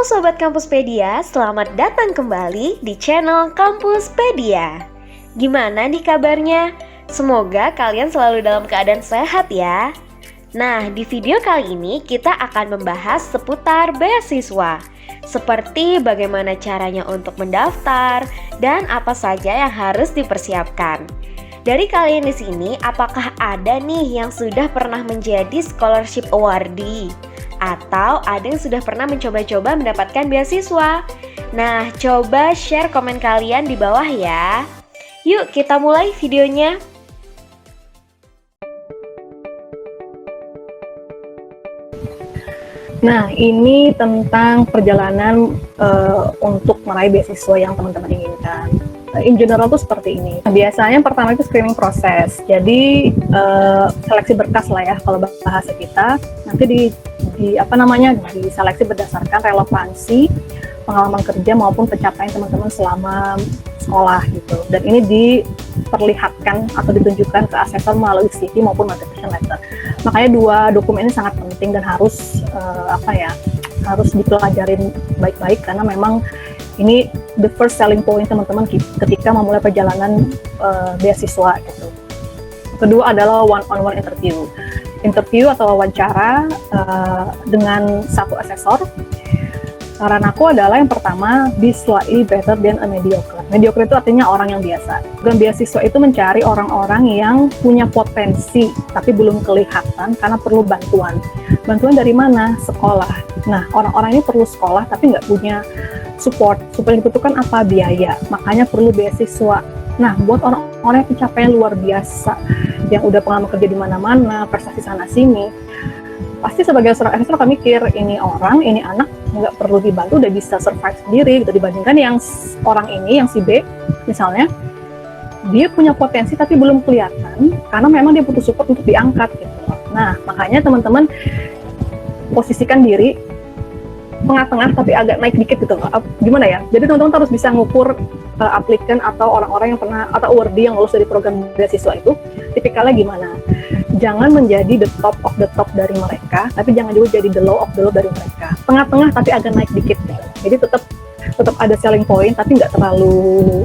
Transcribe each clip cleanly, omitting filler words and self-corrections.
Sobat Kampuspedia, selamat datang kembali di channel Kampuspedia. Gimana nih kabarnya? Semoga kalian selalu dalam keadaan sehat ya. Nah, di video kali ini kita akan membahas seputar beasiswa, seperti bagaimana caranya untuk mendaftar dan apa saja yang harus dipersiapkan. Dari kalian di sini, apakah ada nih yang sudah pernah menjadi scholarship awardee? Atau ada yang sudah pernah mencoba-coba mendapatkan beasiswa? Nah, coba share komen kalian di bawah ya. Yuk kita mulai videonya. Nah, ini tentang perjalanan untuk meraih beasiswa yang teman-teman inginkan. In general tuh seperti ini. Biasanya pertama itu screening proses. Jadi seleksi berkas lah ya kalau bahasa kita. Nanti diseleksi berdasarkan relevansi pengalaman kerja maupun pencapaian teman-teman selama sekolah gitu. Dan ini diperlihatkan atau ditunjukkan ke asesor melalui CV maupun motivation letter. Makanya dua dokumen ini sangat penting dan harus harus dipelajarin baik-baik karena memang ini the first selling point teman-teman ketika memulai perjalanan beasiswa gitu. Kedua adalah one-on-one interview. Interview atau wawancara dengan satu asesor. Saran aku adalah yang pertama, be slightly better than a mediocre. Mediocre itu artinya orang yang biasa. Program beasiswa itu mencari orang-orang yang punya potensi tapi belum kelihatan karena perlu bantuan. Bantuan dari mana? Sekolah. Nah, orang-orang ini perlu sekolah tapi nggak punya support. Support yang dibutuhkan apa? Biaya. Makanya perlu beasiswa. Nah, buat orang-orang yang pencapaian luar biasa, yang udah pengalaman kerja di mana-mana, prestasi sana-sini, pasti sebagai seorang asesor akan mikir, ini anak nggak perlu dibantu, udah bisa survive sendiri, gitu, dibandingkan yang orang ini, yang si B, misalnya, dia punya potensi tapi belum kelihatan, karena memang dia butuh support untuk diangkat, gitu. Nah, makanya teman-teman posisikan diri tengah-tengah tapi agak naik dikit gitu. Gimana ya? Jadi teman-teman harus bisa ngukur applicant atau orang-orang yang pernah atau awardee yang lulus dari program beasiswa itu tipikalnya gimana. Jangan menjadi the top of the top dari mereka, tapi jangan juga jadi the low of the low dari mereka. Tengah-tengah tapi agak naik dikit gitu. Jadi tetap ada selling point tapi nggak terlalu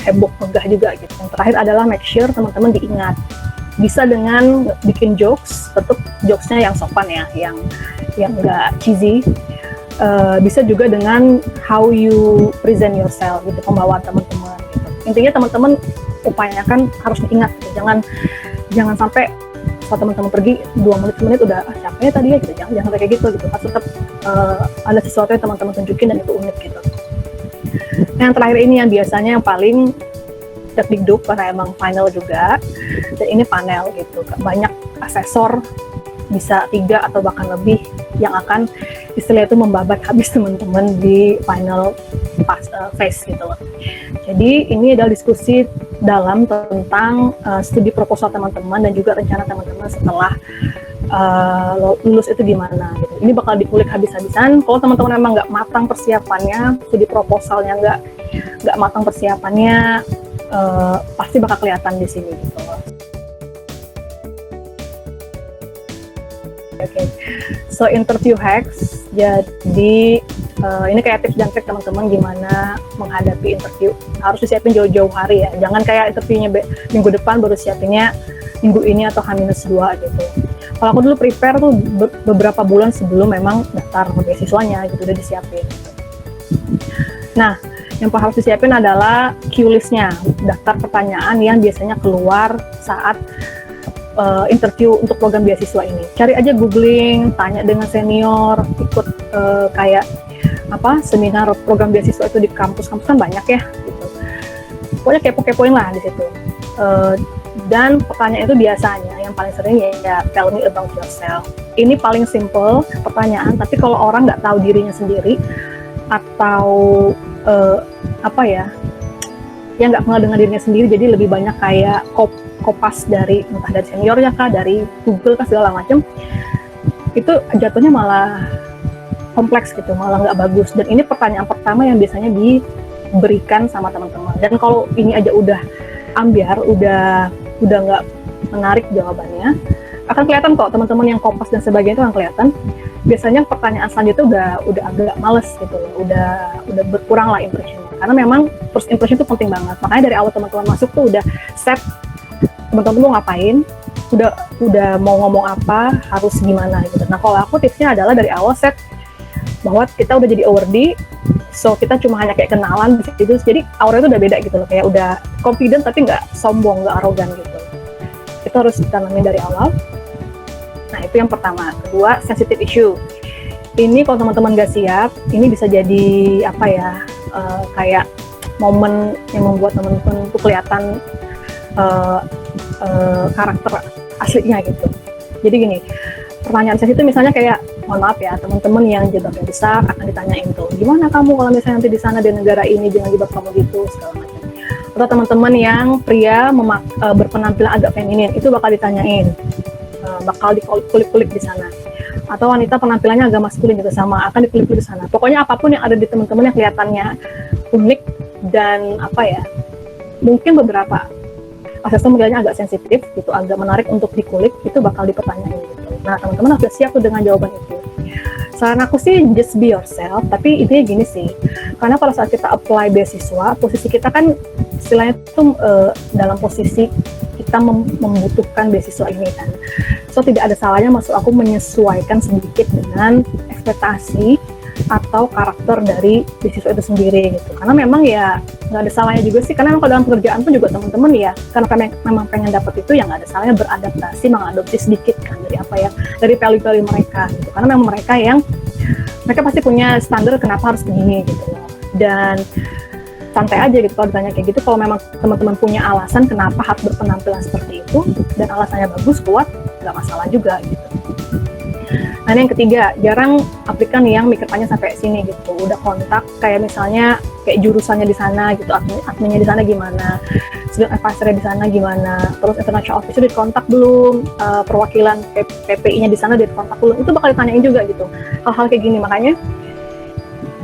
heboh megah juga gitu. Yang terakhir adalah make sure teman-teman diingat. Bisa dengan bikin jokes, tetap jokesnya yang sopan ya, yang nggak cheesy. Bisa juga dengan how you present yourself gitu, pembawaan teman-teman gitu. Intinya teman-teman upayakan harus diingat gitu. Jangan sampai saat teman-teman pergi 2 menit udah siapa ya tadi ya gitu. Jangan sampai kayak gitu. Pas tetap ada sesuatu yang teman-teman tunjukin dan itu unik gitu. Yang terakhir ini yang biasanya yang paling deg-deg karena emang final juga, dan ini panel gitu. Banyak asesor, bisa 3 atau bahkan lebih yang akan istilahnya itu membabat habis teman-teman di final phase gitu loh. Jadi ini adalah diskusi dalam tentang studi proposal teman-teman dan juga rencana teman-teman setelah lulus itu gimana gitu. Ini bakal dikulik habis-habisan. Kalau teman-teman memang nggak matang persiapannya, studi proposalnya nggak matang persiapannya, pasti bakal kelihatan di sini gitu loh. Okay. So interview hacks, jadi ini kayak tips dan trik teman-teman gimana menghadapi interview. Harus disiapin jauh-jauh hari ya, jangan kayak interviewnya minggu depan baru siapinnya minggu ini atau H-2 gitu. Kalau aku dulu prepare tuh beberapa bulan sebelum memang daftar beasiswanya gitu, udah disiapin gitu. Nah, yang harus disiapin adalah Q-list-nya, daftar pertanyaan yang biasanya keluar saat interview untuk program beasiswa ini. Cari aja googling, tanya dengan senior, ikut seminar program beasiswa itu di kampus-kampus kan banyak ya gitu. Pokoknya kepo-kepoin lah di situ. Dan pertanyaan itu biasanya yang paling sering ya tell me about yourself. Ini paling simple pertanyaan, tapi kalau orang nggak tahu dirinya sendiri atau yang nggak kenal dengan dirinya sendiri, jadi lebih banyak kayak kopas dari entah dari seniornya kah, dari Google kah, segala macam, itu jatuhnya malah kompleks gitu, malah nggak bagus. Dan ini pertanyaan pertama yang biasanya diberikan sama teman-teman. Dan kalau ini aja udah ambiar, udah nggak menarik jawabannya, akan kelihatan kok teman-teman yang kompas dan sebagainya itu akan kelihatan. Biasanya pertanyaan selanjutnya udah agak males gitu loh, udah berkurang lah impressionnya. Karena memang first impression itu penting banget. Makanya dari awal teman-teman masuk tuh udah set teman-teman mau ngapain, udah mau ngomong apa, harus gimana gitu. Nah kalau aku tipsnya adalah dari awal set bahwa kita udah jadi awardee, so kita cuma hanya kayak kenalan di situ, jadi aura itu udah beda gitu loh, kayak udah confident tapi nggak sombong, nggak arogan gitu. Itu harus ditanamin dari awal. Nah itu yang pertama. Kedua, sensitive issue. Ini kalau teman-teman nggak siap, ini bisa jadi apa ya, kayak momen yang membuat teman-teman tuh kelihatan karakter aslinya gitu. Jadi gini, pertanyaan saya itu misalnya kayak, mohon maaf ya, teman-teman yang jilbabnya besar akan ditanyain tuh, gimana kamu kalau misalnya nanti di sana di negara ini dengan jilbab kamu gitu, segala macam. Atau teman-teman yang pria berpenampilan agak feminin, itu bakal ditanyain, bakal dikulik-kulik di sana. Atau wanita penampilannya agak maskulin juga sama, akan dikulik-kulik di sana. Pokoknya apapun yang ada di teman-teman yang kelihatannya unik dan apa ya, mungkin beberapa asesor menilainya agak sensitif gitu, agak menarik untuk dikulik, itu bakal dipertanyain gitu. Nah teman-teman harus siap tuh dengan jawaban itu. Saran aku sih just be yourself, tapi intinya gini sih, karena pada saat kita apply beasiswa, posisi kita kan istilahnya tuh dalam posisi kita membutuhkan beasiswa ini kan. So tidak ada salahnya maksud aku menyesuaikan sedikit dengan ekspektasi atau karakter dari beasiswa itu sendiri gitu. Karena memang ya nggak ada salahnya juga sih, karena memang kalau dalam pekerjaan pun juga teman-teman ya, karena memang pengen dapat itu ya nggak ada salahnya beradaptasi, mengadopsi sedikit kan dari apa ya, dari value-value mereka gitu. Karena memang mereka pasti punya standar kenapa harus begini gitu loh. Dan santai aja gitu kalau ditanya kayak gitu, kalau memang teman-teman punya alasan kenapa harus berpenampilan seperti itu dan alasannya bagus, kuat, nggak masalah juga gitu. Nah yang ketiga, jarang aplikan yang mikir panjang sampai sini gitu, udah kontak kayak misalnya kayak jurusannya di sana gitu, adminnya di sana gimana, student advisor di sana gimana, terus international officer dikontak belum, perwakilan PPI-nya di sana dikontak belum, itu bakal ditanyain juga gitu, hal-hal kayak gini. Makanya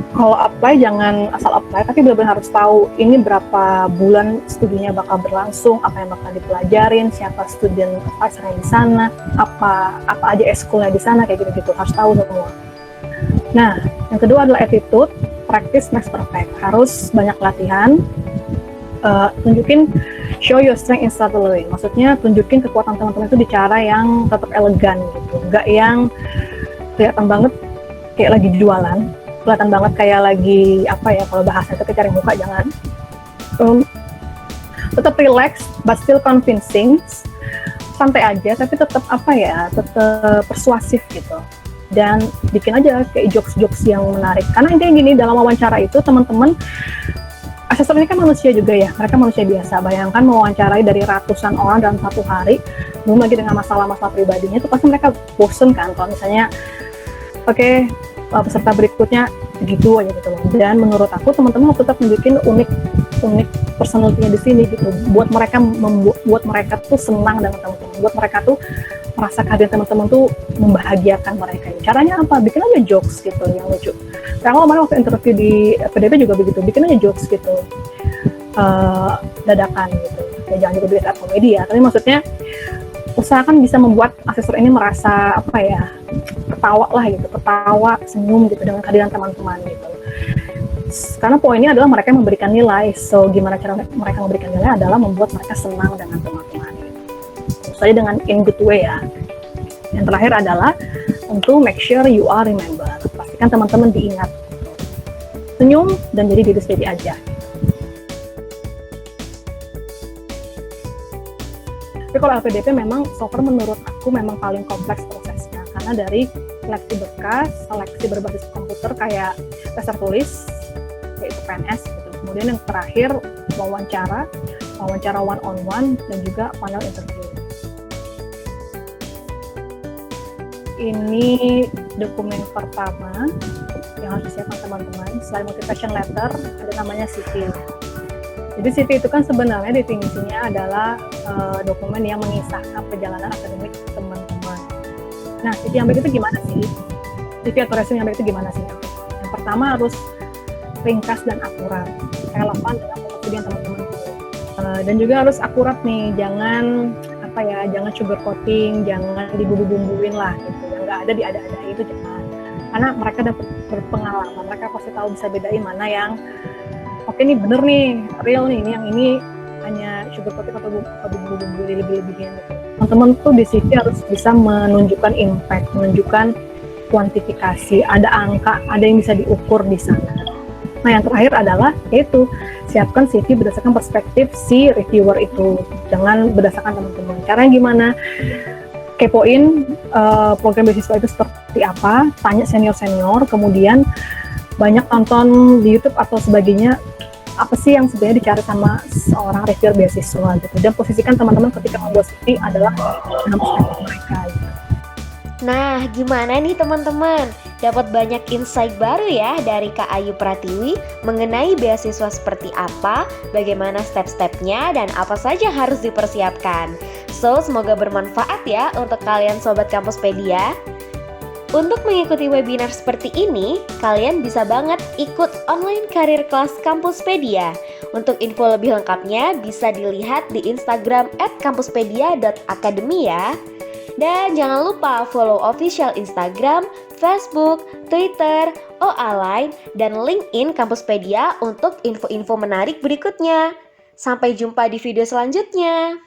kalau apply jangan asal apply, tapi benar-benar harus tahu ini berapa bulan studinya bakal berlangsung, apa yang bakal dipelajarin, siapa student advisor di sana, apa aja eskulnya di sana, kayak gitu-gitu harus tahu semua. Nah, yang kedua adalah attitude, practice makes perfect. Harus banyak latihan, tunjukin show your strength in subtle way. Maksudnya tunjukin kekuatan teman-teman itu di cara yang tetap elegan gitu, nggak yang kelihatan banget kayak lagi jualan, kelihatan banget kayak lagi apa ya, kalau bahasa itu cari muka, jangan. Tetap relax but still convincing, santai aja tapi tetap apa ya, tetap persuasif gitu, dan bikin aja kayak jokes-jokes yang menarik. Karena intinya gini, dalam wawancara itu teman-teman, asesor ini kan manusia juga ya, mereka manusia biasa. Bayangkan mewawancarai dari ratusan orang dalam satu hari, belum lagi dengan masalah-masalah pribadinya, itu pasti mereka bosen kan kalau misalnya oke, peserta berikutnya begitu aja gitu loh. Dan menurut aku teman-teman harus tetap nunjukin unik personality-nya di sini gitu, buat mereka tuh senang dengan teman-teman, buat mereka tuh merasa kehadiran teman-teman tuh membahagiakan mereka. Caranya apa? Bikin aja jokes gitu yang lucu. Karena kemarin waktu interview di PDP juga begitu, bikin aja jokes gitu, dadakan gitu. Ya jangan juga bikin komedi ya, tapi maksudnya usahakan bisa membuat asesor ini merasa apa ya, ketawa lah gitu, ketawa, senyum gitu dengan kehadiran teman-teman gitu. Karena poinnya adalah mereka memberikan nilai, so gimana cara mereka memberikan nilai adalah membuat mereka senang dengan teman-teman gitu. Saya dengan in good way ya. Yang terakhir adalah untuk make sure you are remember, pastikan teman-teman diingat, senyum dan jadi diri sendiri aja. Tapi kalau LPDP memang so far menurut aku memang paling kompleks prosesnya, karena dari seleksi berkas, seleksi berbasis komputer kayak tes tertulis, yaitu PNS gitu. Kemudian yang terakhir wawancara one on one, dan juga panel interview. Ini dokumen pertama yang harus disiapkan teman-teman. Selain motivation letter, ada namanya CV. Jadi CV itu kan sebenarnya definisinya adalah dokumen yang mengisahkan perjalanan akademik teman-teman. Nah, CV yang baik itu gimana sih? CV atau resume yang baik itu gimana sih? Yang pertama harus ringkas dan akurat, relevan dengan studi yang teman-teman. Dan juga harus akurat nih, jangan apa ya, jangan sugar coating, jangan dibumbu-bumbuin lah gitu, yang nggak ada diada-ada itu jangan, karena mereka dapat berpengalaman, mereka pasti tahu bisa bedain mana yang oke nih bener nih, real nih, yang ini hanya sugar coating atau bumbu-bumbu lebih-lebihnya gitu. Teman-teman tuh di sini harus bisa menunjukkan impact, menunjukkan kuantifikasi, ada angka, ada yang bisa diukur di sana. Nah, yang terakhir adalah yaitu siapkan CV berdasarkan perspektif si reviewer itu, jangan berdasarkan teman-teman. Caranya gimana? Kepoin program beasiswa itu seperti apa, tanya senior-senior, kemudian banyak tonton di YouTube atau sebagainya, apa sih yang sebenarnya dicari sama seorang reviewer beasiswa gitu. Dan posisikan teman-teman ketika membuat CV adalah dalam perspektif mereka gitu. Nah, gimana nih teman-teman? Dapat banyak insight baru ya dari Kak Ayu Pratiwi mengenai beasiswa seperti apa, bagaimana step-stepnya, dan apa saja harus dipersiapkan. So, semoga bermanfaat ya untuk kalian Sobat Kampuspedia. Untuk mengikuti webinar seperti ini, kalian bisa banget ikut online career class Kampuspedia. Untuk info lebih lengkapnya bisa dilihat di Instagram @kampuspedia.academy ya. Dan jangan lupa follow official Instagram, Facebook, Twitter, OA Line, dan LinkedIn Kampuspedia untuk info-info menarik berikutnya. Sampai jumpa di video selanjutnya.